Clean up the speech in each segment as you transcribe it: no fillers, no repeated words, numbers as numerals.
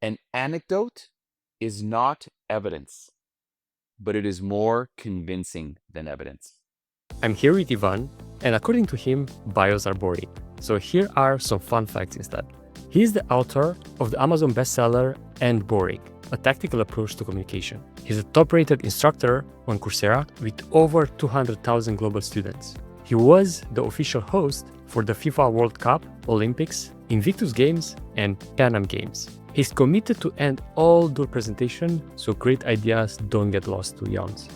An anecdote is not evidence, but it is more convincing than evidence. I'm here with Ivan, and according to him, bios are boring. So here are some fun facts instead. He's the author of the Amazon bestseller And Boring, a tactical approach to communication. He's a top-rated instructor on Coursera with over 200,000 global students. He was the official host for the FIFA World Cup, Olympics, Invictus Games, and Pan Am Games. He's committed to end all dual presentation so great ideas don't get lost to yawns.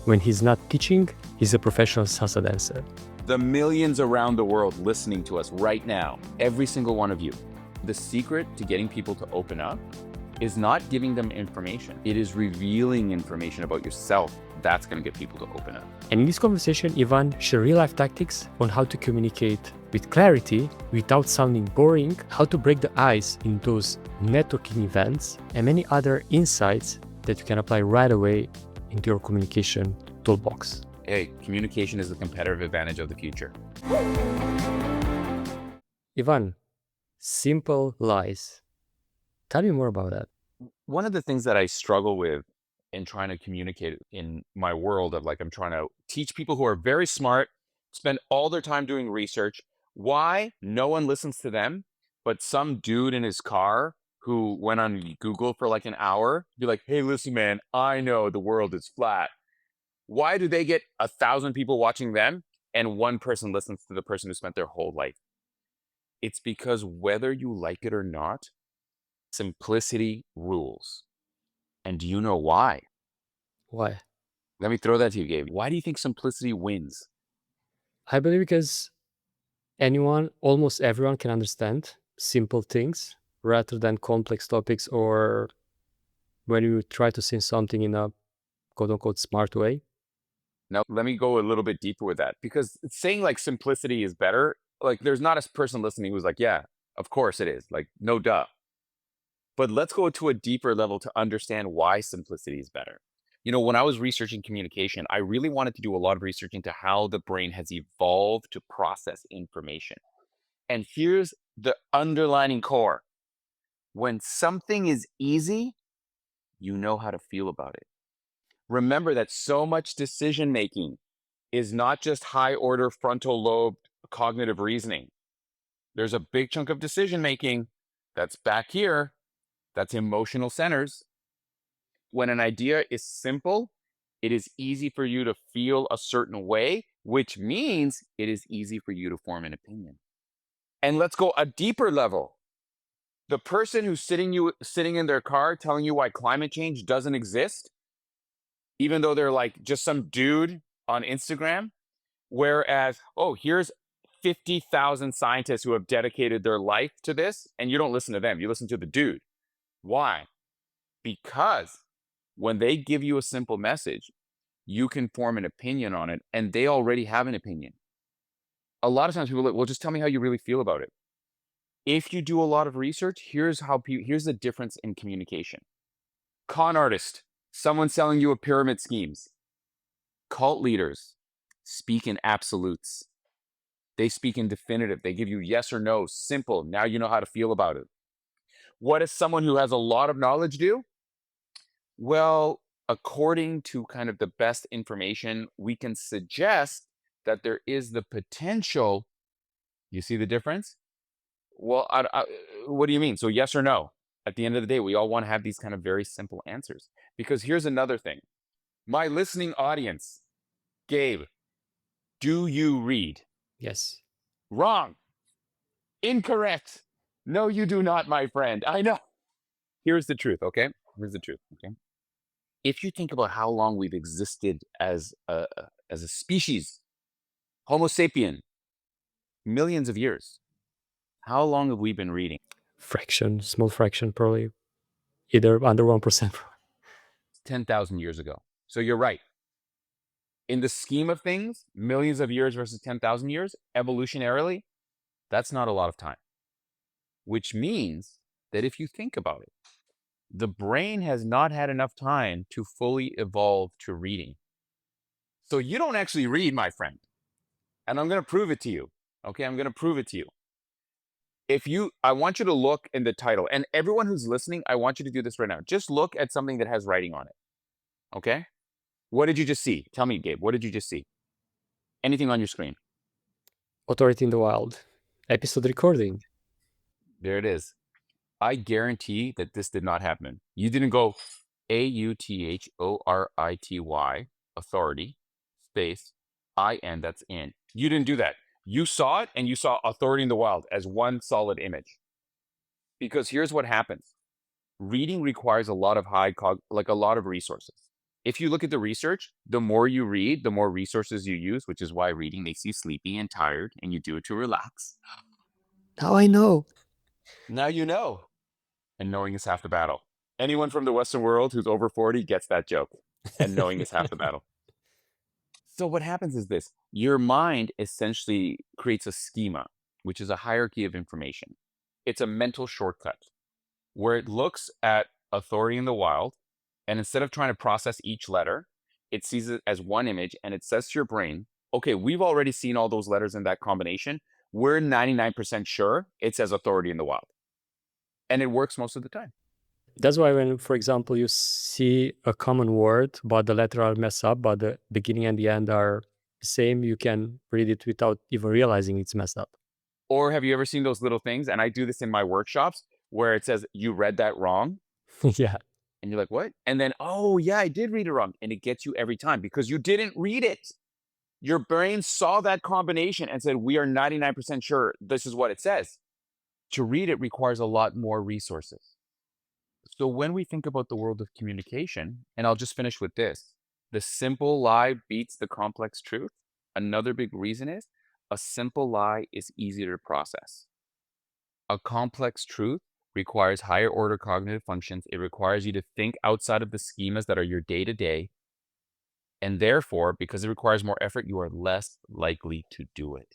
When he's not teaching, he's a professional salsa dancer. The millions around the world listening to us right now, every single one of you, the secret to getting people to open up is not giving them information. It is revealing information about yourself. That's going to get people to open up. And in this conversation, Ivan shares real-life tactics on how to communicate with clarity without sounding boring, how to break the ice in those networking events, and many other insights that you can apply right away into your communication toolbox. Hey, communication is the competitive advantage of the future. Ivan, simple lies. Tell me more about that. One of the things that I struggle with in trying to communicate in my world of like, I'm trying to teach people who are very smart, spend all their time doing research, why no one listens to them, but some dude in his car who went on Google for like an hour, be like, hey, listen, man, I know the world is flat. Why do they get 1,000 people watching them and one person listens to the person who spent their whole life? It's because whether you like it or not, simplicity rules. And do you know why? Why? Let me throw that to you, Gabe. Why do you think simplicity wins? I believe because almost everyone can understand simple things rather than complex topics, or when you try to say something in a quote unquote smart way. Now, let me go a little bit deeper with that because saying like simplicity is better, like there's not a person listening who's like, yeah, of course it is. Like, no duh. But let's go to a deeper level to understand why simplicity is better. You know, when I was researching communication, I really wanted to do a lot of research into how the brain has evolved to process information. And here's the underlining core. When something is easy, you know how to feel about it. Remember that so much decision making is not just high order frontal lobe cognitive reasoning. There's a big chunk of decision making that's back here, that's emotional centers. When an idea is simple, it is easy for you to feel a certain way, which means it is easy for you to form an opinion. And let's go a deeper level. The person who's sitting in their car telling you why climate change doesn't exist, even though they're like just some dude on Instagram, whereas, oh, here's 50,000 scientists who have dedicated their life to this, and you don't listen to them, you listen to the dude. Why? Because when they give you a simple message, you can form an opinion on it, and they already have an opinion. A lot of times people will just tell me how you really feel about it. If you do a lot of research, here's the difference in communication. Con artist, someone selling you a pyramid schemes. Cult leaders speak in absolutes. They speak in definitive. They give you yes or no, simple. Now you know how to feel about it. What does someone who has a lot of knowledge do? Well, according to kind of the best information, we can suggest that there is the potential. You see the difference? Well, what do you mean? So yes or no? At the end of the day, we all want to have these kind of very simple answers. Because here's another thing. My listening audience, Gabe, do you read? Yes. Wrong. Incorrect. No, you do not, my friend. I know. Here's the truth, okay? Here's the truth, okay? If you think about how long we've existed as a species, Homo sapien, millions of years, how long have we been reading? Small fraction, probably either under 1%. 10,000 years ago. So you're right. In the scheme of things, millions of years versus 10,000 years, evolutionarily, that's not a lot of time. Which means that if you think about it, the brain has not had enough time to fully evolve to reading. So you don't actually read, my friend. And I'm going to prove it to you. Okay, I'm going to prove it to you. I want you to look in the title, and everyone who's listening, I want you to do this right now. Just look at something that has writing on it. Okay. What did you just see? Tell me, Gabe, what did you just see? Anything on your screen? Authority in the Wild. Episode recording. There it is. I guarantee that this did not happen. You didn't go AUTHORITY, authority, space, IN, that's in. You didn't do that. You saw it and you saw authority in the wild as one solid image. Because here's what happens. Reading requires a lot of like a lot of resources. If you look at the research, the more you read, the more resources you use, which is why reading makes you sleepy and tired and you do it to relax. Now I know. Now you know. And knowing is half the battle. Anyone from the Western world who's over 40 gets that joke. And knowing is half the battle. So what happens is this. Your mind essentially creates a schema, which is a hierarchy of information. It's a mental shortcut where it looks at authority in the wild, and instead of trying to process each letter, it sees it as one image, and it says to your brain, okay, we've already seen all those letters in that combination. We're 99% sure it says authority in the wild. And it works most of the time. That's why when, for example, you see a common word, but the letter are messed up, but the beginning and the end are the same, you can read it without even realizing it's messed up. Or have you ever seen those little things? And I do this in my workshops where it says, you read that wrong. Yeah. And you're like, what? And then, oh, yeah, I did read it wrong. And it gets you every time because you didn't read it. Your brain saw that combination and said, we are 99% sure this is what it says. To read it requires a lot more resources. So when we think about the world of communication, and I'll just finish with this, the simple lie beats the complex truth. Another big reason is a simple lie is easier to process. A complex truth requires higher order cognitive functions. It requires you to think outside of the schemas that are your day to day. And therefore, because it requires more effort, you are less likely to do it.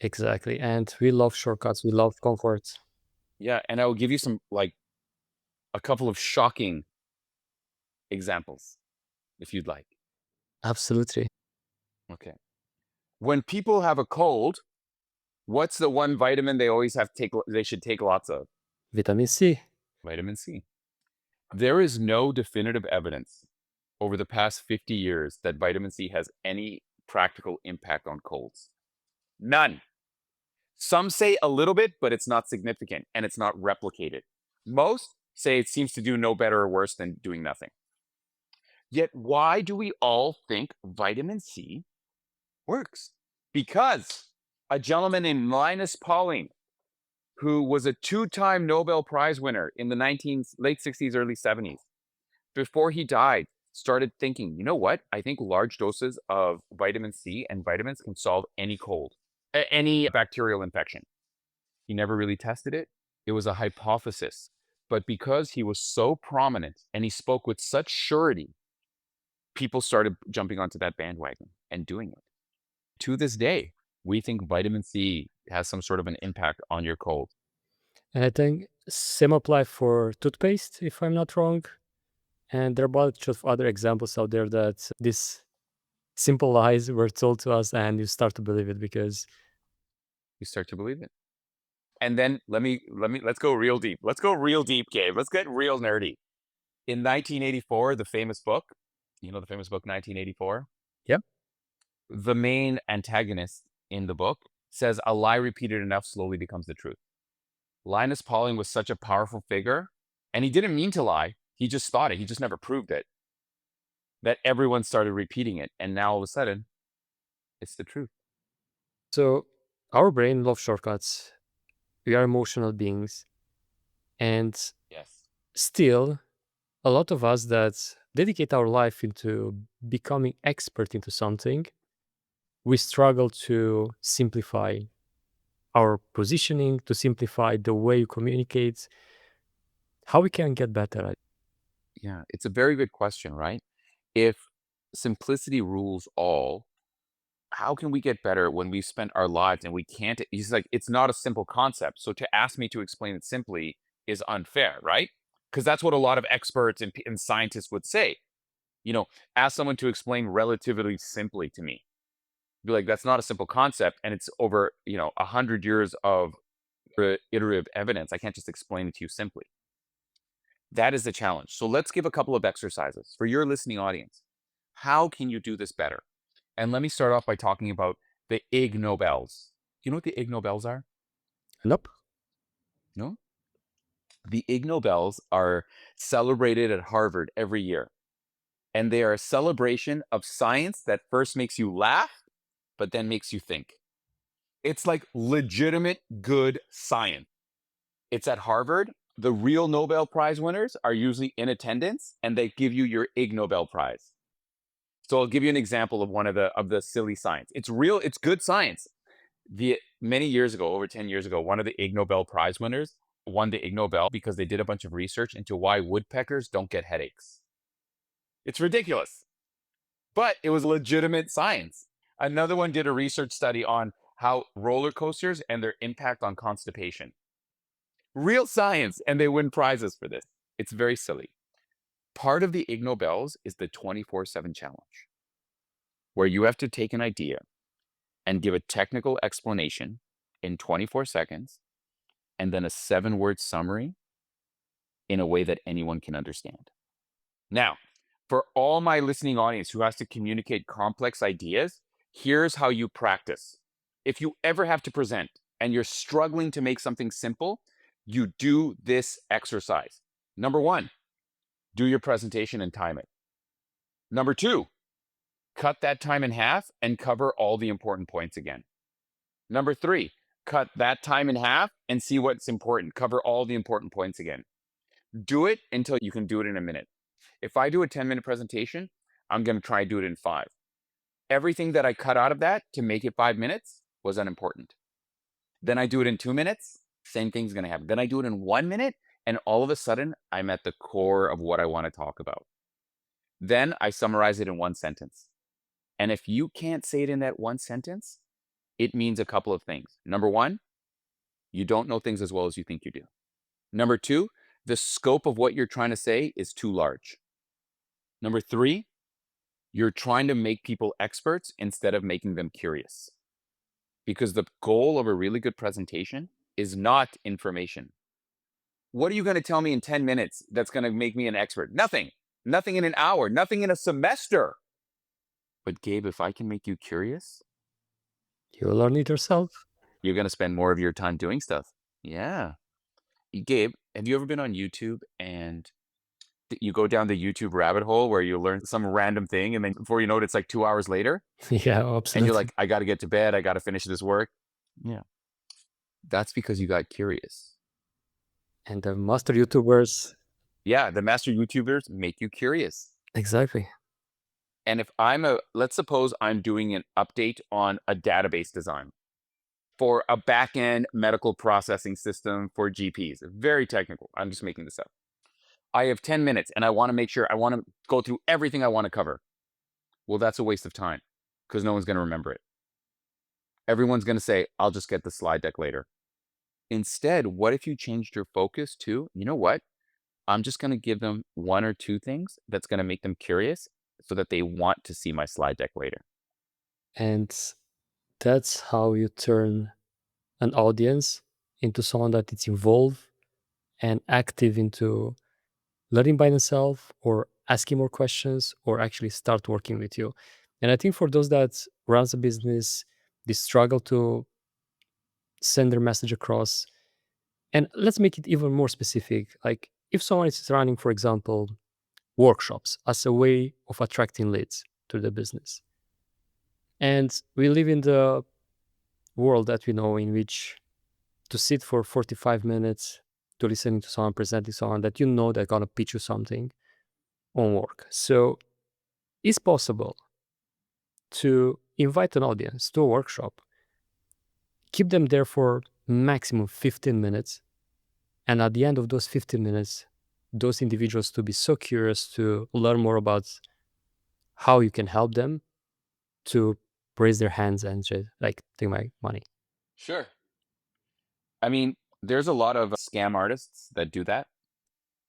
Exactly. And we love shortcuts. We love comfort. Yeah. And I will give you some, like, a couple of shocking examples if you'd like. Absolutely. Okay. When people have a cold, what's the one vitamin they always have to take, they should take lots of? Vitamin C. Vitamin C. There is no definitive evidence over the past 50 years that vitamin C has any practical impact on colds. None. Some say a little bit, but it's not significant and it's not replicated. Most say it seems to do no better or worse than doing nothing. Yet, why do we all think vitamin C works? Because a gentleman named Linus Pauling, who was a two-time Nobel Prize winner in the late 60s, early 70s, before he died, started thinking, you know what? I think large doses of vitamin C and vitamins can solve any cold, any bacterial infection. He never really tested it. It was a hypothesis. But because he was so prominent and he spoke with such surety, people started jumping onto that bandwagon and doing it. To this day, we think vitamin C has some sort of an impact on your cold. And I think same apply for toothpaste, if I'm not wrong. And there are a bunch of other examples out there that these simple lies were told to us and you start to believe it because You start to believe it. And then let's go real deep. Let's go real deep, Gabe. Let's get real nerdy. In 1984, the famous book, the famous book 1984? Yep. The main antagonist in the book says a lie repeated enough slowly becomes the truth. Linus Pauling was such a powerful figure, and he didn't mean to lie. He just thought it. He just never proved it. That everyone started repeating it, and now all of a sudden, it's the truth. So our brain loves shortcuts. We are emotional beings. And Yes. still, a lot of us that dedicate our life into becoming expert into something, we struggle to simplify our positioning, to simplify the way you communicate, how we can get better at it. Yeah, it's a very good question, right? If simplicity rules all, how can we get better when we spent our lives and we can't? He's like, it's not a simple concept. So to ask me to explain it simply is unfair, right? Because that's what a lot of experts and scientists would say. Ask someone to explain relatively simply to me. Be like, that's not a simple concept, and it's over 100 years of iterative evidence. I can't just explain it to you simply. That is the challenge. So let's give a couple of exercises for your listening audience. How can you do this better? And let me start off by talking about the Ig Nobels. You know what the Ig Nobels are? Nope. No? The Ig Nobels are celebrated at Harvard every year. And they are a celebration of science that first makes you laugh, but then makes you think. It's like legitimate good science. It's at Harvard. The real Nobel Prize winners are usually in attendance and they give you your Ig Nobel Prize. So I'll give you an example of one of the silly science. It's real, it's good science. Many years ago, over 10 years ago, one of the Ig Nobel Prize winners won the Ig Nobel because they did a bunch of research into why woodpeckers don't get headaches. It's ridiculous, but it was legitimate science. Another one did a research study on how roller coasters and their impact on constipation. Real science, and they win prizes for this. It's very silly. Part of the Ig Nobels is the 24/7 challenge, where you have to take an idea and give a technical explanation in 24 seconds and then a 7-word summary in a way that anyone can understand. Now, for all my listening audience who has to communicate complex ideas, here's how you practice. If you ever have to present and you're struggling to make something simple, you do this exercise. Number 1, do your presentation and time it. Number 2, cut that time in half and cover all the important points again. Number 3, cut that time in half and see what's important. Cover all the important points again. Do it until you can do it in a minute. If I do a 10-minute presentation, I'm going to try to do it in 5. Everything that I cut out of that to make it 5 minutes was unimportant. Then I do it in 2 minutes, same thing's going to happen. Then I do it in 1 minute, and all of a sudden, I'm at the core of what I want to talk about. Then I summarize it in 1 sentence. And if you can't say it in that 1 sentence, it means a couple of things. Number 1, you don't know things as well as you think you do. Number 2, the scope of what you're trying to say is too large. Number 3, you're trying to make people experts instead of making them curious. Because the goal of a really good presentation is not information. What are you going to tell me in 10 minutes that's going to make me an expert? Nothing. Nothing in an hour. Nothing in a semester. But Gabe, if I can make you curious, You'll learn it yourself. you're going to spend more of your time doing stuff. Yeah. Gabe, have you ever been on YouTube and you go down the YouTube rabbit hole where you learn some random thing and then before you know it, it's like 2 hours later Yeah, and you're absolutely. like, I got to get to bed. I got to finish this work. Yeah. That's because you got curious. And the master YouTubers, Yeah. The master YouTubers make you curious. exactly. And if let's suppose I'm doing an update on a database design for a back-end medical processing system for GPs. Very technical. I'm just making this up. I have 10 minutes and I want to make sure I want to go through everything I want to cover. Well, that's a waste of time because no one's going to remember it. Everyone's going to say, I'll just get the slide deck later. Instead, what if you changed your focus to, you know what? I'm just going to give them 1 or 2 things that's going to make them curious so that they want to see my slide deck later. And that's how you turn an audience into someone that is involved and active into learning by themselves or asking more questions or actually start working with you. And I think for those that runs a business, they struggle to send their message across. And let's make it even more specific. Like if someone is running, for example, workshops as a way of attracting leads to the business. And we live in the world that we know in which to sit for 45 minutes to listening to someone presenting someone that you know they're going to pitch you something won't work. So it's possible to invite an audience to a workshop, keep them there for maximum 15 minutes, and at the end of those 15 minutes, those individuals to be so curious to learn more about how you can help them to raise their hands and just like take my money. Sure. I mean, there's a lot of scam artists that do that.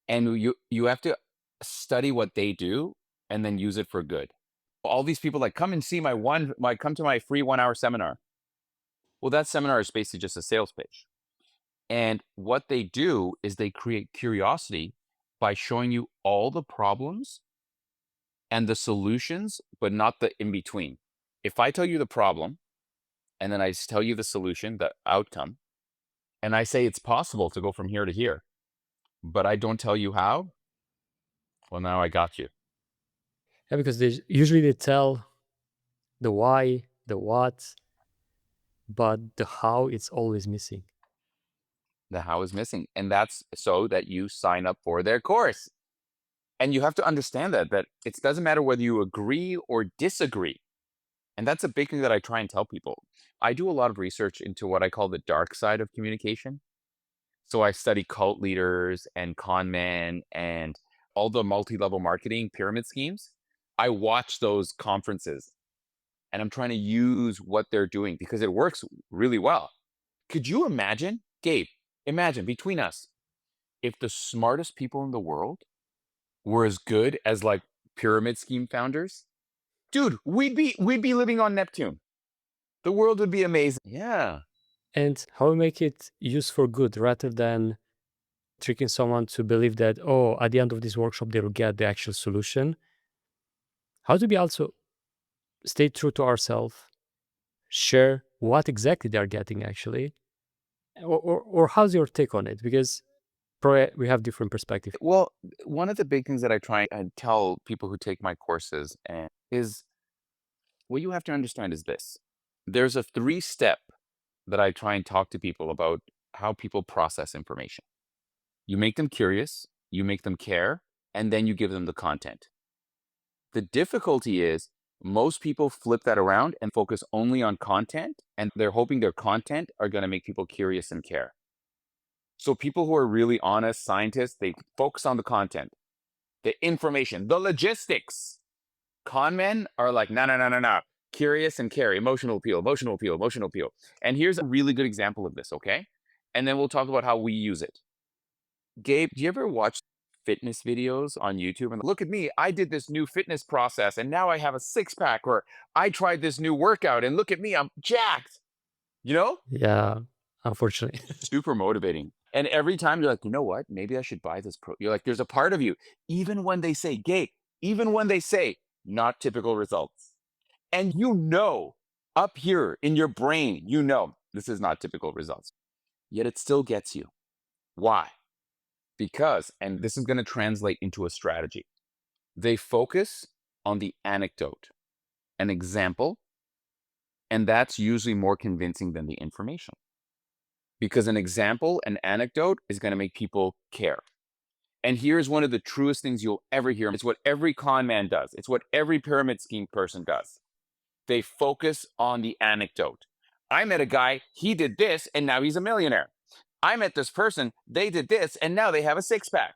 And you have to study what they do and then use it for good. All these people like come and see come to my free 1-hour seminar. Well, that seminar is basically just a sales pitch. And what they do is they create curiosity by showing you all the problems and the solutions, but not the in between. If I tell you the problem and then tell you the solution, the outcome, and I say it's possible to go from here to here, but I don't tell you how, well, now I got you. Yeah, because they tell the why, the what, but the how it's always missing. The how is missing. And that's so that you sign up for their course. And you have to understand that it doesn't matter whether you agree or disagree. And that's a big thing that I try and tell people. I do a lot of research into what I call the dark side of communication. So I study cult leaders and con men and all the multi-level marketing pyramid schemes. I watch those conferences and I'm trying to use what they're doing because it works really well. Could you imagine, Gabe, imagine between us, if the smartest people in the world were as good as like pyramid scheme founders? Dude, we'd be living on Neptune. The world would be amazing. Yeah. And how we make it used for good rather than tricking someone to believe that, oh, at the end of this workshop, they will get the actual solution. How do we also stay true to ourselves, share what exactly they're getting actually, or how's your take on it? Because probably we have different perspective. Well, one of the big things that I try and tell people who take my courses is what you have to understand is this. There's a three-step that I try and talk to people about how people process information. You make them curious, you make them care, and then you give them the content. The difficulty is most people flip that around and focus only on content, and they're hoping their content are going to make people curious and care. So people who are really honest scientists, they focus on the content, the information, the logistics. Con men are like, no, no, no, no, no. Curious and care, emotional appeal, emotional appeal, emotional appeal. And here's a really good example of this, okay? And then we'll talk about how we use it. Gabe, do you ever watch fitness videos on YouTube and look at me, I did this new fitness process and now I have a six pack, or I tried this new workout and look at me, I'm jacked. You know? Yeah, unfortunately. Super motivating. And every time you're like, you know what? Maybe I should buy this you're like, there's a part of you, even when they say, Gabe, even when they say not typical results. And you know, up here in your brain, you know, this is not typical results. Yet it still gets you. Why? Because, and this is going to translate into a strategy, they focus on the anecdote, an example, and that's usually more convincing than the information. Because an example, an anecdote is going to make people care. And here's one of the truest things you'll ever hear. It's what every con man does. It's what every pyramid scheme person does. They focus on the anecdote. I met a guy, he did this, and now he's a millionaire. I met this person, they did this, and now they have a six pack.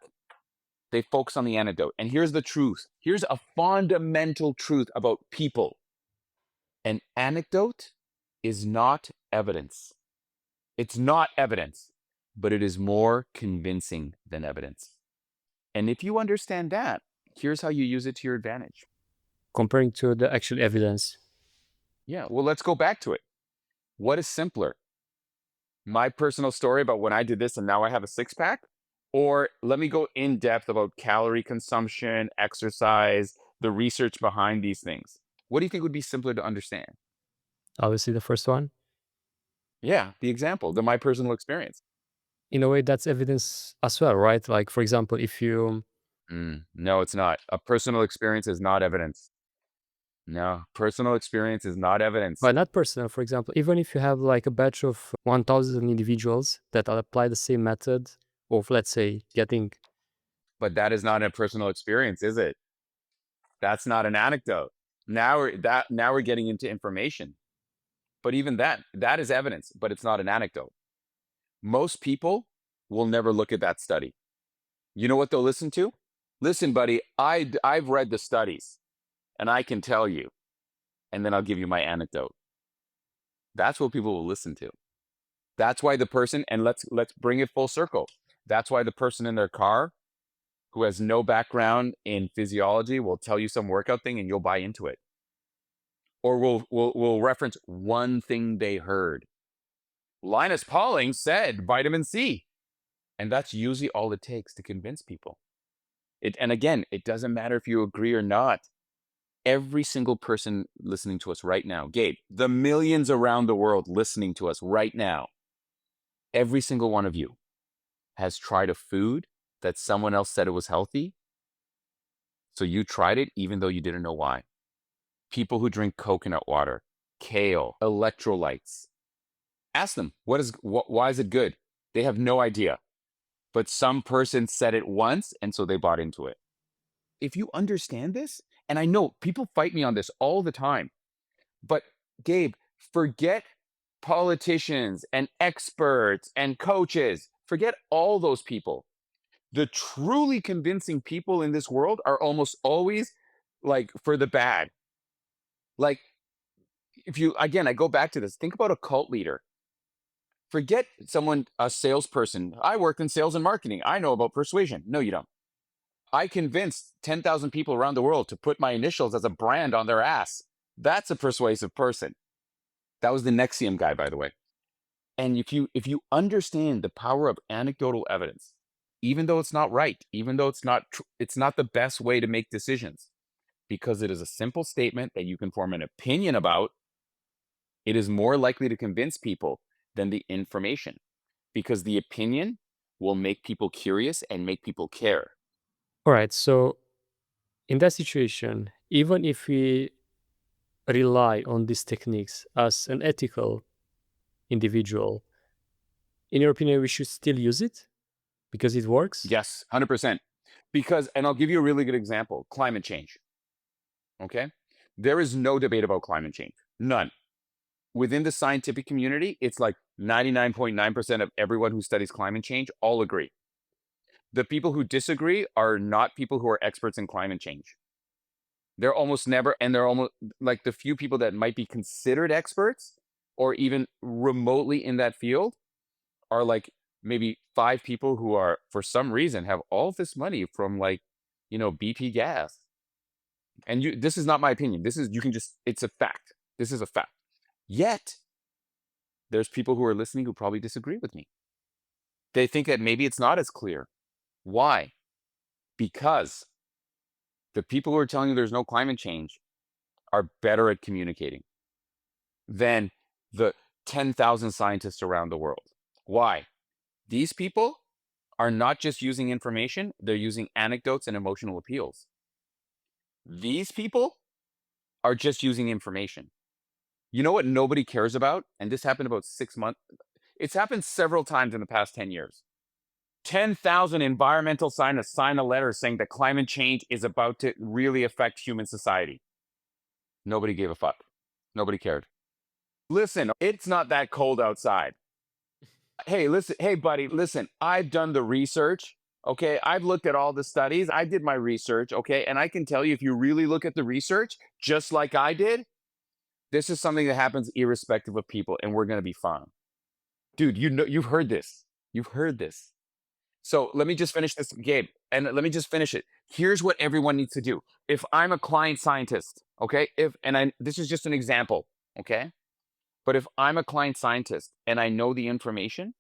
They focus on the anecdote. And here's the truth. Here's a fundamental truth about people. An anecdote is not evidence. It's not evidence, but it is more convincing than evidence. And if you understand that, here's how you use it to your advantage. Comparing to the actual evidence. Yeah, well, let's go back to it. What is simpler? My personal story about when I did this and now I have a six pack? Or let me go in depth about calorie consumption, exercise, the research behind these things. What do you think would be simpler to understand? Obviously, the first one. Yeah, the example, my personal experience. In a way, that's evidence as well, right? Like, for example, if you, No, it's not. A personal experience is not evidence. No, personal experience is not evidence. well, not personal, for example, even if you have like a batch of 1,000 individuals that apply the same method of, let's say, getting, But that is not a personal experience, is it? That's not an anecdote. Now we're getting into information. But even that is evidence, but it's not an anecdote. Most people will never look at that study. You know what they'll listen to? Listen, buddy, I've read the studies and I can tell you, and then I'll give you my anecdote. That's what people will listen to. That's why the person, and let's bring it full circle. That's why the person in their car who has no background in physiology will tell you some workout thing and you'll buy into it. Or we'll reference one thing they heard. Linus Pauling said vitamin C. And that's usually all it takes to convince people. And again, it doesn't matter if you agree or not. Every single person listening to us right now, Gabe, the millions around the world listening to us right now, every single one of you has tried a food that someone else said it was healthy. So you tried it even though you didn't know why. People who drink coconut water, kale, electrolytes. Ask them, why is it good? They have no idea. But some person said it once, and so they bought into it. If you understand this, and I know people fight me on this all the time, but Gabe, forget politicians and experts and coaches. Forget all those people. The truly convincing people in this world are almost always like for the bad. Like, if you, again, I go back to this, think about a cult leader. Forget someone, a salesperson. I work in sales and marketing. I know about persuasion. No, you don't. I convinced 10,000 people around the world to put my initials as a brand on their ass. That's a persuasive person. That was the Nexium guy, by the way. And if you understand the power of anecdotal evidence, even though it's not right, even though it's not the best way to make decisions, because it is a simple statement that you can form an opinion about, it is more likely to convince people than the information, because the opinion will make people curious and make people care. All right. So in that situation, even if we rely on these techniques as an ethical individual, in your opinion, we should still use it because it works? Yes, 100%. Because, and I'll give you a really good example, climate change. Okay. There is no debate about climate change. None. Within the scientific community, it's like 99.9% of everyone who studies climate change all agree. The people who disagree are not people who are experts in climate change. They're almost never, and they're almost like the few people that might be considered experts or even remotely in that field are like maybe 5 people who are, for some reason, have all this money from like, BP gas. And this is not my opinion. You can just, it's a fact. This is a fact. Yet, there's people who are listening who probably disagree with me. They think that maybe it's not as clear. Why? Because the people who are telling you there's no climate change are better at communicating than the 10,000 scientists around the world. Why? These people are not just using information, they're using anecdotes and emotional appeals. These people are just using information. You know what nobody cares about? And this happened about 6 months. It's happened several times in the past 10 years. 10,000 environmental scientists sign a letter saying that climate change is about to really affect human society. Nobody gave a fuck. Nobody cared. Listen, it's not that cold outside. Hey, listen, hey, buddy, listen, I've done the research. Okay. I've looked at all the studies. I did my research. Okay. And I can tell you, if you really look at the research, just like I did, this is something that happens irrespective of people, and we're going to be fine. Dude, you've heard this. You've heard this. So let me just finish this, Gabe, and let me just finish it. Here's what everyone needs to do. If I'm a client scientist, okay, this is just an example, okay, but if I'm a client scientist and I know the information,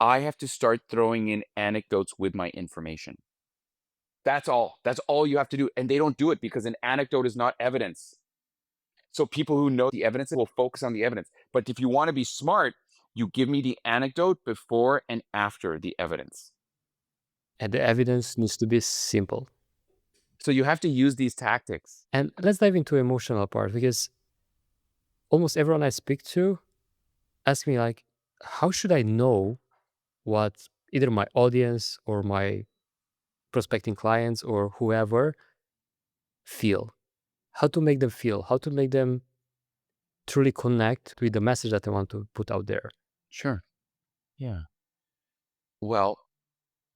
I have to start throwing in anecdotes with my information. That's all. That's all you have to do, and they don't do it because an anecdote is not evidence. So people who know the evidence will focus on the evidence. But if you want to be smart, you give me the anecdote before and after the evidence. And the evidence needs to be simple. So you have to use these tactics. And let's dive into emotional part, because almost everyone I speak to asks me like, how should I know what either my audience or my prospecting clients or whoever feel? How to make them feel? How to make them truly connect with the message that I want to put out there? Sure. Yeah. Well,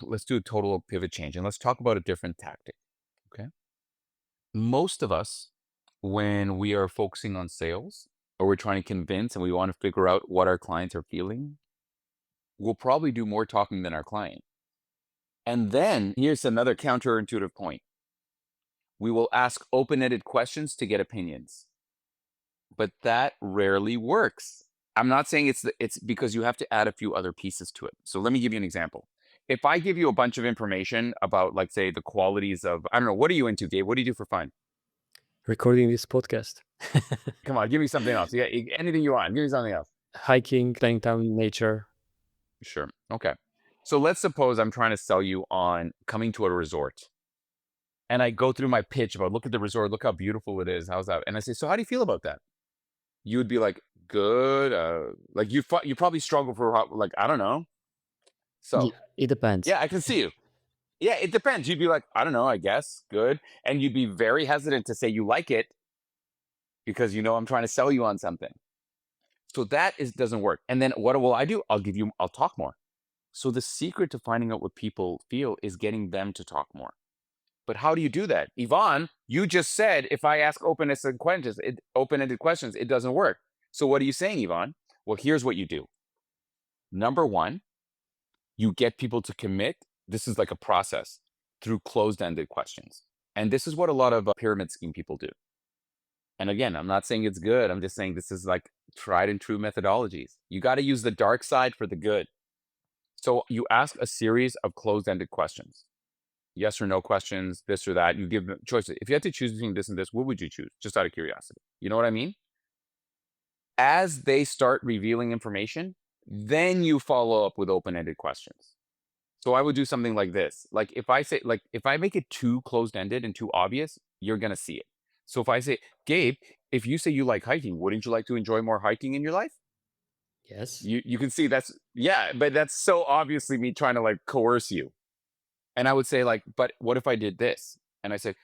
let's do a total pivot change and let's talk about a different tactic. Okay. Most of us, when we are focusing on sales or we're trying to convince and we want to figure out what our clients are feeling, we'll probably do more talking than our client. And then here's another counterintuitive point. We will ask open-ended questions to get opinions. But that rarely works. I'm not saying it's because you have to add a few other pieces to it. So let me give you an example. If I give you a bunch of information about, like, say, the qualities of, I don't know, what are you into, Gabe? What do you do for fun? Recording this podcast. Come on, give me something else. Yeah, anything you want. Give me something else. Hiking, playing time in nature. Sure. Okay. So let's suppose I'm trying to sell you on coming to a resort. And I go through my pitch about, look at the resort, look how beautiful it is. How's that? And I say, so how do you feel about that? You would be like, good. Like you probably struggle for like, I don't know. So Yeah, it depends. yeah, I can see you. Yeah, it depends. You'd be like, I don't know, I guess, good. And you'd be very hesitant to say you like it because you know I'm trying to sell you on something. So that doesn't work. And then what will I do? I'll talk more. So the secret to finding out what people feel is getting them to talk more. But how do you do that? Yvonne, you just said if I ask open-ended questions, it doesn't work. So what are you saying, Yvonne? Well, here's what you do. Number one, you get people to commit. This is like a process through closed-ended questions. And this is what a lot of pyramid scheme people do. And again, I'm not saying it's good. I'm just saying this is like tried and true methodologies. You got to use the dark side for the good. So you ask a series of closed-ended questions. Yes or no questions, this or that. You give them choices. If you had to choose between this and this, what would you choose? Just out of curiosity. You know what I mean? As they start revealing information, then you follow up with open-ended questions. So I would do something like this. Like if I make it too closed-ended and too obvious, you're gonna see it. So if I say, Gabe, if you say you like hiking, wouldn't you like to enjoy more hiking in your life? Yes. You can see that's, yeah, but that's so obviously me trying to like coerce you. And I would say like, but what if I did this? And I say,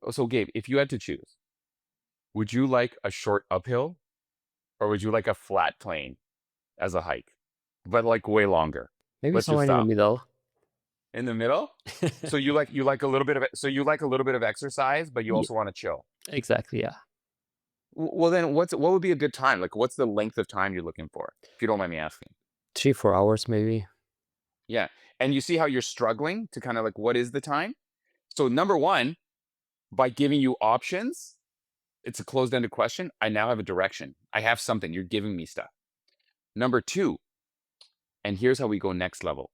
oh, so Gabe, if you had to choose, would you like a short uphill or would you like a flat plane as a hike, but like way longer? Maybe Let's just somewhere in the stop middle. in the middle. So you like a little bit of it. So you like a little bit of exercise, but you Yeah, also want to chill. exactly. Yeah. Well, then what would be a good time? Like, what's the length of time you're looking for? If you don't mind me asking. 3, 4 hours maybe. Yeah. And you see how you're struggling to kind of like, what is the time? So number one, by giving you options, it's a closed-ended question. I now have a direction. I have something. You're giving me stuff. Number two, and here's how we go next level,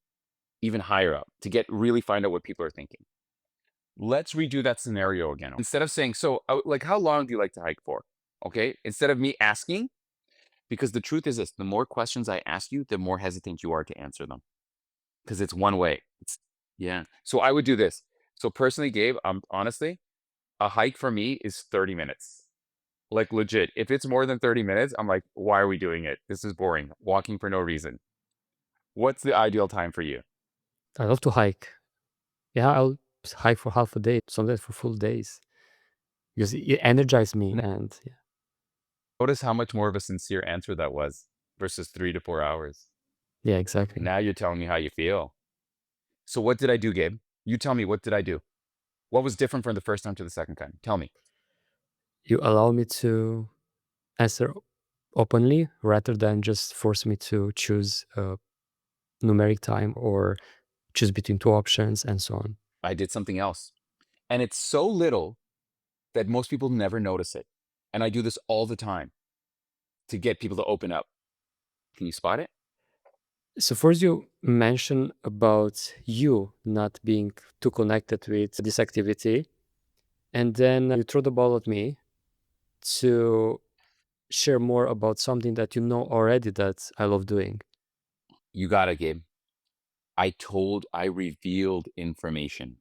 even higher up, to really find out what people are thinking. Let's redo that scenario again. Instead of saying, so like, how long do you like to hike for? Okay. Instead of me asking, because the truth is this, the more questions I ask you, the more hesitant you are to answer them. Because it's one way. Yeah. So I would do this. So personally, Gabe, honestly, a hike for me is 30 minutes. Like legit. If it's more than 30 minutes, I'm like, why are we doing it? This is boring. Walking for no reason. What's the ideal time for you? I love to hike. Yeah, I'll hike for half a day, sometimes for full days, because it energizes me. And yeah, Notice how much more of a sincere answer that was versus 3 to 4 hours. yeah, exactly. Now you're telling me how you feel. So what did I do, Gabe? You tell me, what did I do? What was different from the first time to the second time? Tell me. You allow me to answer openly rather than just force me to choose a numeric time or choose between two options and so on. I did something else. And it's so little that most people never notice it. And I do this all the time to get people to open up. Can you spot it? So first you mention about you not being too connected with this activity, and then you throw the ball at me to share more about something that you know already that I love doing. You got it, Gabe. I revealed information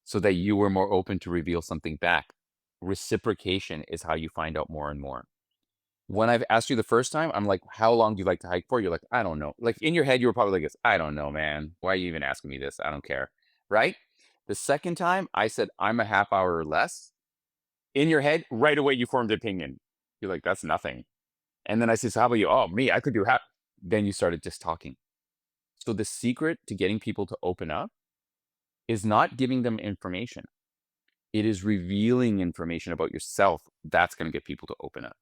so that you were more open to reveal something back. Reciprocation is how you find out more and more. When I've asked you the first time, I'm like, how long do you like to hike for? You're like, I don't know. Like in your head, you were probably like this, I don't know, man. Why are you even asking me this? I don't care. Right? The second time I said, I'm a half hour or less. In your head, right away, you formed an opinion. You're like, that's nothing. And then I said, so how about you? Oh, me, I could do half. Then you started just talking. So the secret to getting people to open up is not giving them information. It is revealing information about yourself. That's going to get people to open up.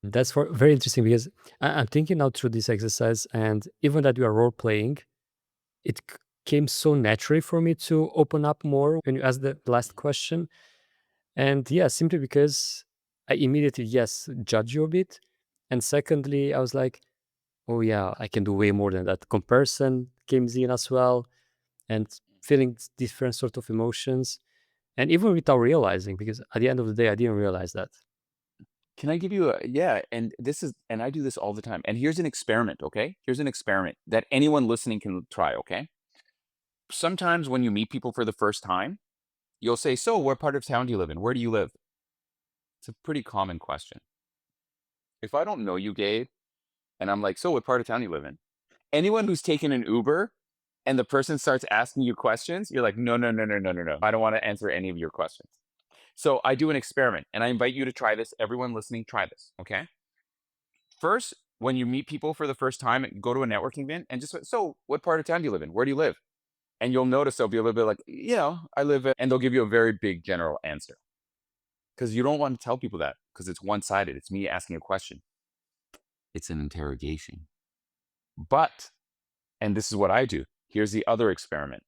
That's very interesting because I'm thinking out through this exercise, and even that we are role playing, it came so naturally for me to open up more when you asked the last question. And yeah, simply because I immediately, yes, judge you a bit. And secondly, I was like, oh yeah, I can do way more than that. Comparison came in as well, and feeling different sort of emotions, and even without realizing, because at the end of the day, I didn't realize that. Can I give you a yeah, and this is and I do this all the time. And here's an experiment, okay? Here's an experiment that anyone listening can try, okay? Sometimes when you meet people for the first time, you'll say, "So, what part of town do you live in? Where do you live?" It's a pretty common question. If I don't know you, Gabe, and I'm like, "So, what part of town do you live in?" Anyone who's taken an Uber and the person starts asking you questions, you're like, "No, no, no, no, no, no, no. I don't want to answer any of your questions." So I do an experiment and I invite you to try this. Everyone listening, try this, okay? First, when you meet people for the first time, go to a networking event and just, so what part of town do you live in? Where do you live? And you'll notice they'll be a little bit like, I live in, and they'll give you a very big general answer because you don't want to tell people that because it's one sided. It's me asking a question, it's an interrogation. But, and this is what I do. Here's the other experiment.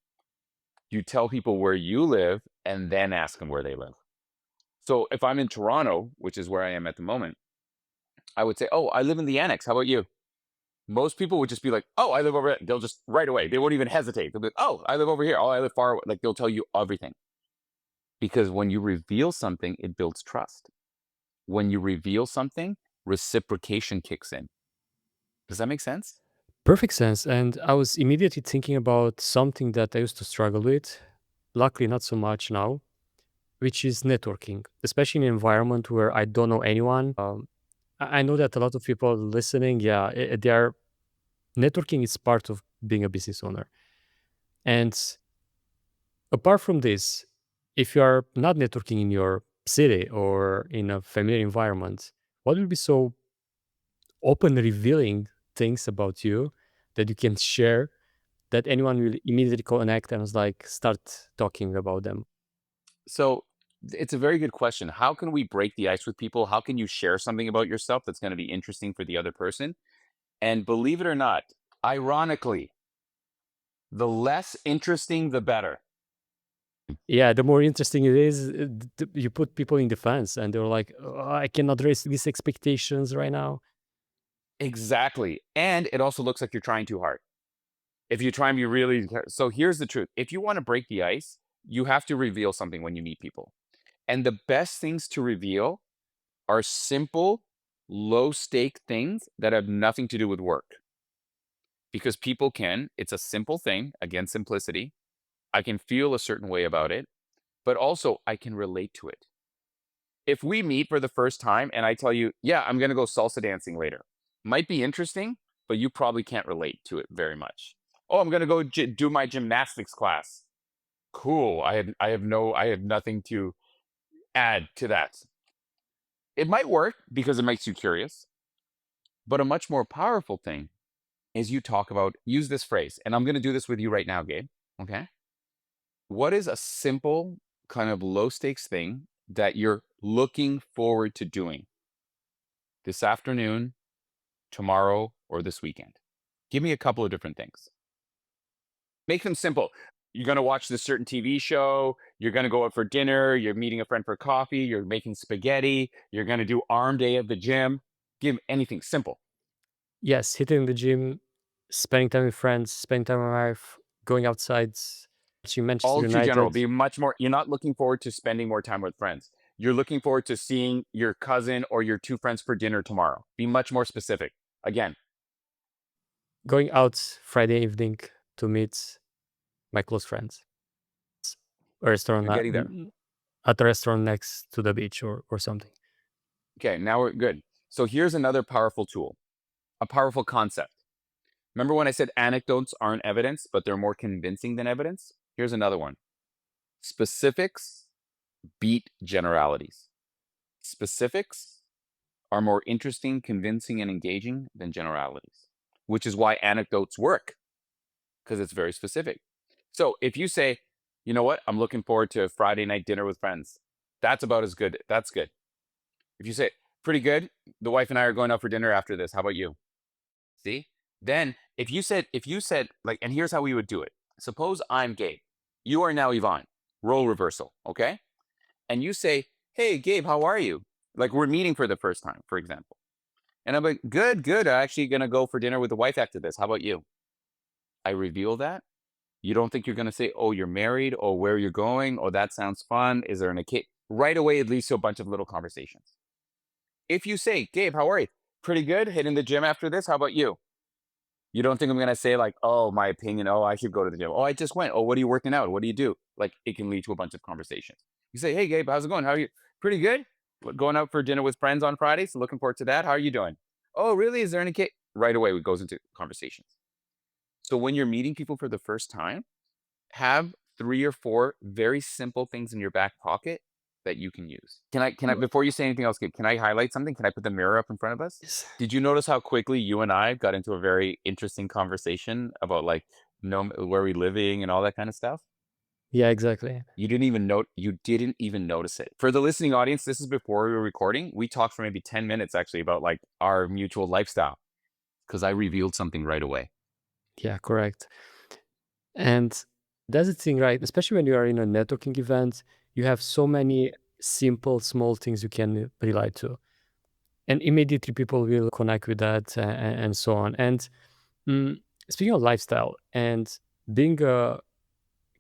You tell people where you live and then ask them where they live. So if I'm in Toronto, which is where I am at the moment, I would say, "Oh, I live in the annex. How about you?" Most people would just be like, "Oh, I live over there." They'll just right away. They won't even hesitate. They'll be like, "Oh, I live over here. Oh, I live far away." Like they'll tell you everything. Because when you reveal something, it builds trust. When you reveal something, reciprocation kicks in. Does that make sense? Perfect sense. And I was immediately thinking about something that I used to struggle with, luckily not so much now, which is networking, especially in an environment where I don't know anyone. I know that a lot of people listening, yeah, they are networking is part of being a business owner. And apart from this, if you are not networking in your city or in a familiar environment, what will be so open revealing things about you that you can share that anyone will immediately connect and was like start talking about them? So it's a very good question. How can we break the ice with people? How can you share something about yourself that's going to be interesting for the other person? And believe it or not, ironically, the less interesting, the better. Yeah, the more interesting it is, you put people in defense and they're like, "Oh, I cannot raise these expectations right now." Exactly. And it also looks like you're trying too hard. If you try and be really, so here's the truth. If you want to break the ice, you have to reveal something when you meet people. And the best things to reveal are simple, low stake things that have nothing to do with work. Because people can, it's a simple thing, again, simplicity. I can feel a certain way about it, but also I can relate to it. If we meet for the first time and I tell you, yeah, I'm going to go salsa dancing later, might be interesting, but you probably can't relate to it very much. Oh, I'm going to go do my gymnastics class. Cool. I have nothing to add to that. It might work because it makes you curious, but a much more powerful thing is you talk about, use this phrase, and I'm going to do this with you right now, Gabe. Okay. What is a simple kind of low stakes thing that you're looking forward to doing this afternoon, tomorrow, or this weekend? Give me a couple of different things. Make them simple. You're going to watch this certain TV show. You're going to go out for dinner. You're meeting a friend for coffee. You're making spaghetti. You're going to do arm day at the gym. Give anything simple. Yes, hitting the gym, spending time with friends, spending time with my wife, going outside, watching Manchester All too general. United. Be much more. You're not looking forward to spending more time with friends. You're looking forward to seeing your cousin or your two friends for dinner tomorrow. Be much more specific. Again, Going out Friday evening to meet my close friends. A restaurant you're getting there. at a restaurant next to the beach or something. Okay, now we're good. So here's another powerful tool, a powerful concept. Remember when I said anecdotes aren't evidence, but they're more convincing than evidence? Here's another one. Specifics beat generalities. Specifics are more interesting, convincing, and engaging than generalities, which is why anecdotes work because it's very specific. So if you say, you know what, I'm looking forward to a Friday night dinner with friends, that's about as good. That's good. If you say, pretty good, the wife and I are going out for dinner after this. How about you? See? Then if you said, like, and here's how we would do it. Suppose I'm Gabe. You are now Yvonne. Role reversal. Okay. And you say, hey, Gabe, how are you? Like we're meeting for the first time, for example. And I'm like, good, good. I'm actually going to go for dinner with the wife after this. How about you? I reveal that. You don't think you're going to say, oh, you're married, or where you're going, or that sounds fun. Is there an occasion? Right away, it leads to a bunch of little conversations. If you say, Gabe, how are you? Pretty good. Hitting the gym after this. How about you? You don't think I'm gonna say like, "Oh, my opinion. Oh, I should go to the gym. Oh, I just went. Oh, what are you working out? What do you do?" Like, it can lead to a bunch of conversations. You say, "Hey, Gabe, how's it going? How are you? Pretty good. What, going out for dinner with friends on Friday. So looking forward to that. How are you doing? Oh, really? Is there any case?" Right away, it goes into conversations. So when you're meeting people for the first time, have 3 or 4 very simple things in your back pocket that you can use. Can I before you say anything else, can I highlight something? Can I put the mirror up in front of us? Yes. Did you notice how quickly you and I got into a very interesting conversation about like where we living and all that kind of stuff? Yeah, exactly. You didn't even notice it. For the listening audience, this is before we were recording. We talked for maybe 10 minutes actually about like our mutual lifestyle because I revealed something right away. Yeah, correct. And that's the thing, right? Especially when you are in a networking event, you have so many simple, small things you can rely to. And immediately people will connect with that and so on. And mm, speaking of lifestyle and being a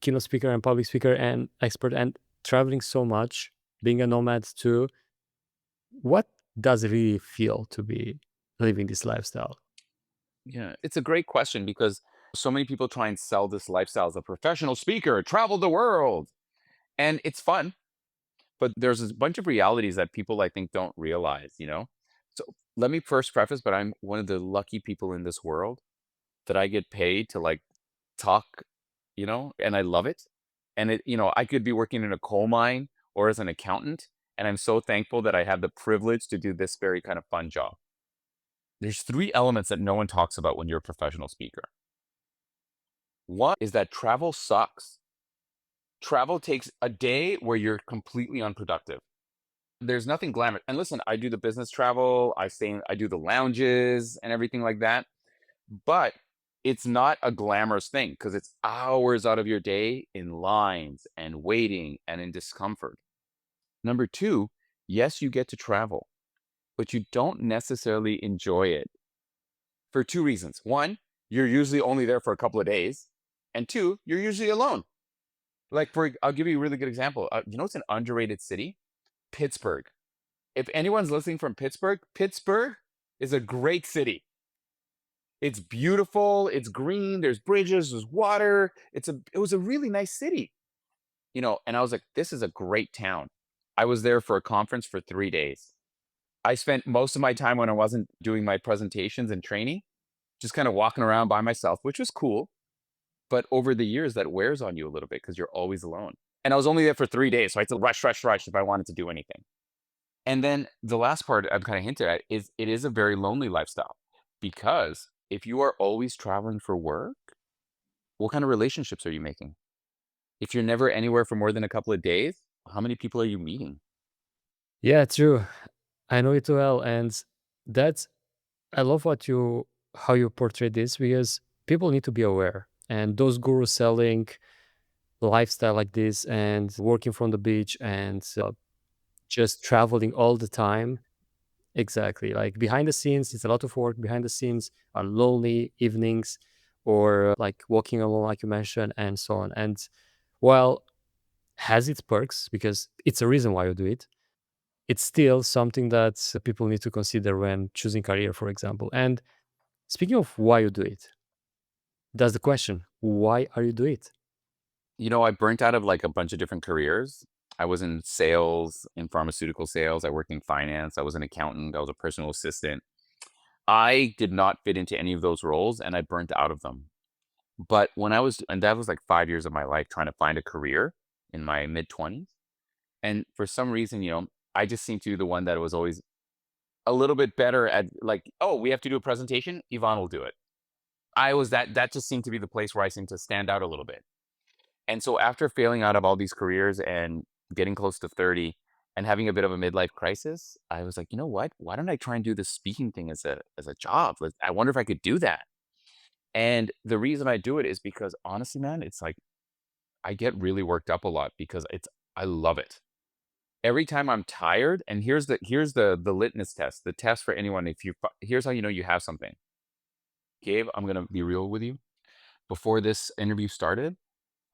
keynote speaker and public speaker and expert and traveling so much, being a nomad too, what does it really feel to be living this lifestyle? Yeah, it's a great question because so many people try and sell this lifestyle as a professional speaker, travel the world. And it's fun, but there's this bunch of realities that people I think don't realize. So let me first preface, but I'm one of the lucky people in this world that I get paid to like talk, and I love it. And I could be working in a coal mine or as an accountant. And I'm so thankful that I have the privilege to do this very kind of fun job. There's 3 elements that no one talks about when you're a professional speaker. One is that travel sucks. Travel takes a day where you're completely unproductive. There's nothing glamorous. And listen, I do the business travel, I do the lounges and everything like that. But it's not a glamorous thing because it's hours out of your day in lines and waiting and in discomfort. Number two, yes, you get to travel, but you don't necessarily enjoy it for 2 reasons. One, you're usually only there for a couple of days. And two, you're usually alone. I'll give you a really good example. It's an underrated city? Pittsburgh. If anyone's listening from Pittsburgh, Pittsburgh is a great city. It's beautiful, it's green, there's bridges, there's water. It was a really nice city, and I was like, this is a great town. I was there for a conference for 3 days. I spent most of my time when I wasn't doing my presentations and training, just kind of walking around by myself, which was cool. But over the years, that wears on you a little bit because you're always alone. And I was only there for 3 days, so I had to rush, rush, rush if I wanted to do anything. And then the last part I've kind of hinted at is it is a very lonely lifestyle because if you are always traveling for work, what kind of relationships are you making? If you're never anywhere for more than a couple of days, how many people are you meeting? Yeah, true. I know it well. And that's, I love how you portray this because people need to be aware. And those gurus selling lifestyle like this and working from the beach and just traveling all the time. Exactly. Like behind the scenes, it's a lot of work. Behind the scenes are lonely evenings or like walking alone, like you mentioned, and so on. And while has its perks because it's a reason why you do it, it's still something that people need to consider when choosing career, for example. And speaking of why you do it, that's the question. Why are you doing it? I burnt out of like a bunch of different careers. I was in sales, in pharmaceutical sales. I worked in finance. I was an accountant. I was a personal assistant. I did not fit into any of those roles and I burnt out of them. And that was like 5 years of my life trying to find a career in my mid 20s. And for some reason, I just seemed to be the one that was always a little bit better at like, oh, we have to do a presentation. Yvonne will do it. That just seemed to be the place where I seemed to stand out a little bit. And so after failing out of all these careers and getting close to 30 and having a bit of a midlife crisis, I was like, you know what? Why don't I try and do this speaking thing as a job? I wonder if I could do that. And the reason I do it is because honestly, man, it's like I get really worked up a lot because I love it. Every time I'm tired, and here's the litmus test, the test for anyone. If you here's how you know you have something. Gabe, I'm gonna be real with you. Before this interview started,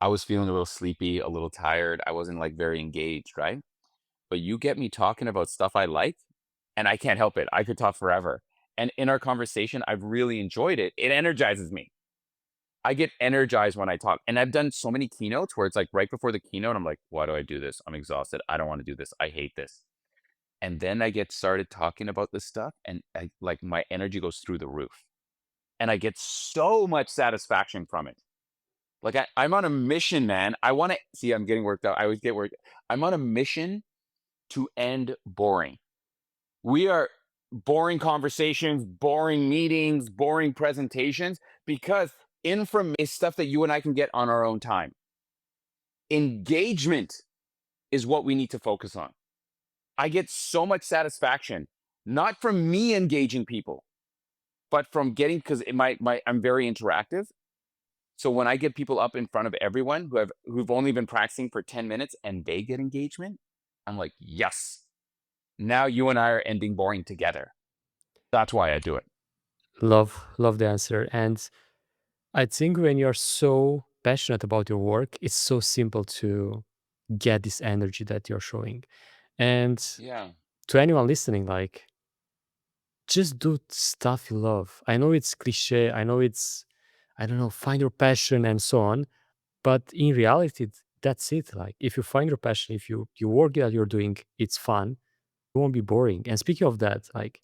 I was feeling a little sleepy, a little tired. I wasn't like very engaged, right? But you get me talking about stuff I like, and I can't help it. I could talk forever. And in our conversation, I've really enjoyed it. It energizes me. I get energized when I talk. And I've done so many keynotes where it's like right before the keynote, I'm like, why do I do this? I'm exhausted. I don't want to do this. I hate this. And then I get started talking about this stuff, and like my energy goes through the roof. And I get so much satisfaction from it. Like I'm on a mission, man. I want to see, I'm getting worked out. I always get worked. I'm on a mission to end boring. We are boring conversations, boring meetings, boring presentations, because information is stuff that you and I can get on our own time. Engagement is what we need to focus on. I get so much satisfaction, not from me engaging people, but from getting, because I'm very interactive. So when I get people up in front of everyone who've only been practicing for 10 minutes and they get engagement, I'm like, yes, now you and I are ending boring together. That's why I do it. Love the answer. And I think when you're so passionate about your work, it's so simple to get this energy that you're showing. And Yeah. to anyone listening, like, just do stuff you love. I know it's cliche. I know it's, I don't know, find your passion and so on. But in reality, that's it. Like, if you find your passion, if you work that you're doing, it's fun. It won't be boring. And speaking of that, like,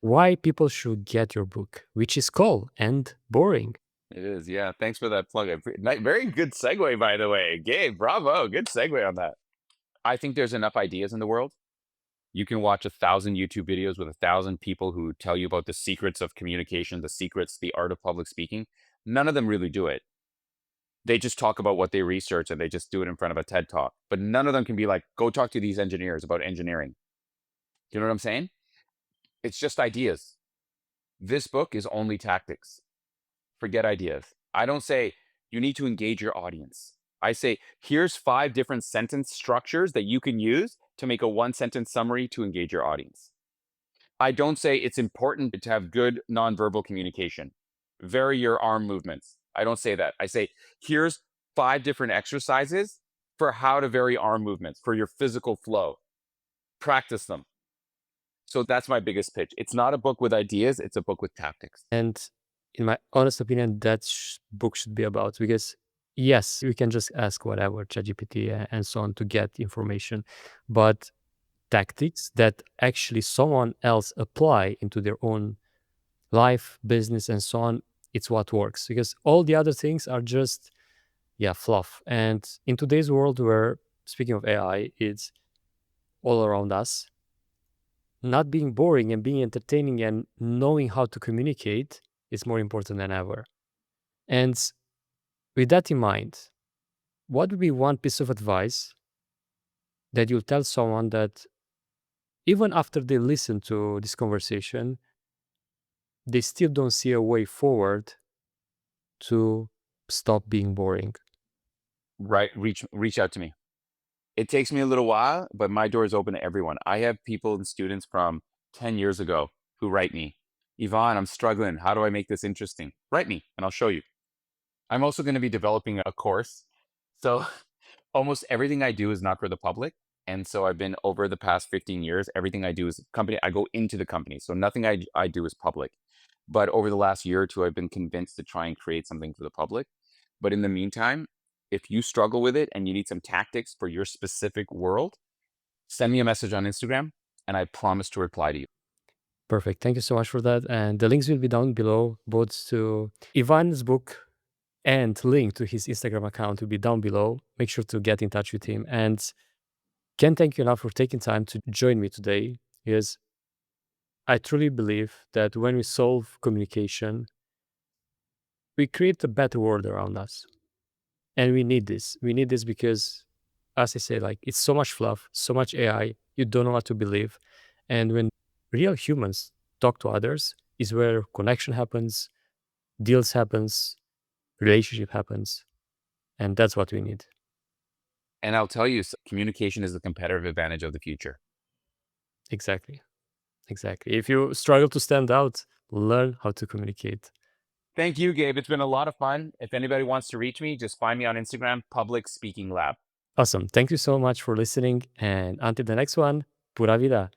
why people should get your book, which is called and boring. It is, yeah. Thanks for that plug. Very good segue, by the way. Gabe, bravo. Good segue on that. I think there's enough ideas in the world. You can watch 1,000 YouTube videos with 1,000 people who tell you about the secrets of communication, the secrets, the art of public speaking. None of them really do it. They just talk about what they research and they just do it in front of a TED talk. But none of them can be like, go talk to these engineers about engineering. You know what I'm saying? It's just ideas. This book is only tactics. Forget ideas. I don't say you need to engage your audience. I say, here's 5 different sentence structures that you can use to make a 1 sentence summary to engage your audience. I don't say it's important to have good nonverbal communication. Vary your arm movements. I don't say that. I say, here's 5 different exercises for how to vary arm movements for your physical flow. Practice them. So that's my biggest pitch. It's not a book with ideas, it's a book with tactics. And in my honest opinion, that book should be about, because yes, you can just ask whatever, ChatGPT and so on, to get information, but tactics that actually someone else apply into their own life, business, and so on, it's what works. Because all the other things are just, yeah, fluff. And in today's world where, speaking of AI, it's all around us, not being boring and being entertaining and knowing how to communicate is more important than ever. And with that in mind, what would be one piece of advice that you'll tell someone that even after they listen to this conversation, they still don't see a way forward to stop being boring? Right, reach out to me. It takes me a little while, but my door is open to everyone. I have people and students from 10 years ago who write me, Yvonne, I'm struggling. How do I make this interesting? Write me and I'll show you. I'm also going to be developing a course. So almost everything I do is not for the public. And so I've been over the past 15 years, everything I do is company. I go into the company. So nothing I do is public. But over the last year or two, I've been convinced to try and create something for the public. But in the meantime, if you struggle with it and you need some tactics for your specific world, send me a message on Instagram and I promise to reply to you. Perfect. Thank you so much for that. And the links will be down below, both to Ivan's book and link to his Instagram account will be down below. Make sure to get in touch with him. And can't thank you enough for taking time to join me today, because I truly believe that when we solve communication, we create a better world around us. And we need this. We need this because, as I say, like, it's so much fluff, so much AI, you don't know what to believe. And when real humans talk to others is where connection happens, deals happens, relationship happens. And that's what we need. And I'll tell you, communication is the competitive advantage of the future. Exactly. Exactly. If you struggle to stand out, learn how to communicate. Thank you, Gabe. It's been a lot of fun. If anybody wants to reach me, just find me on Instagram, Public Speaking Lab. Awesome. Thank you so much for listening. And until the next one, pura vida.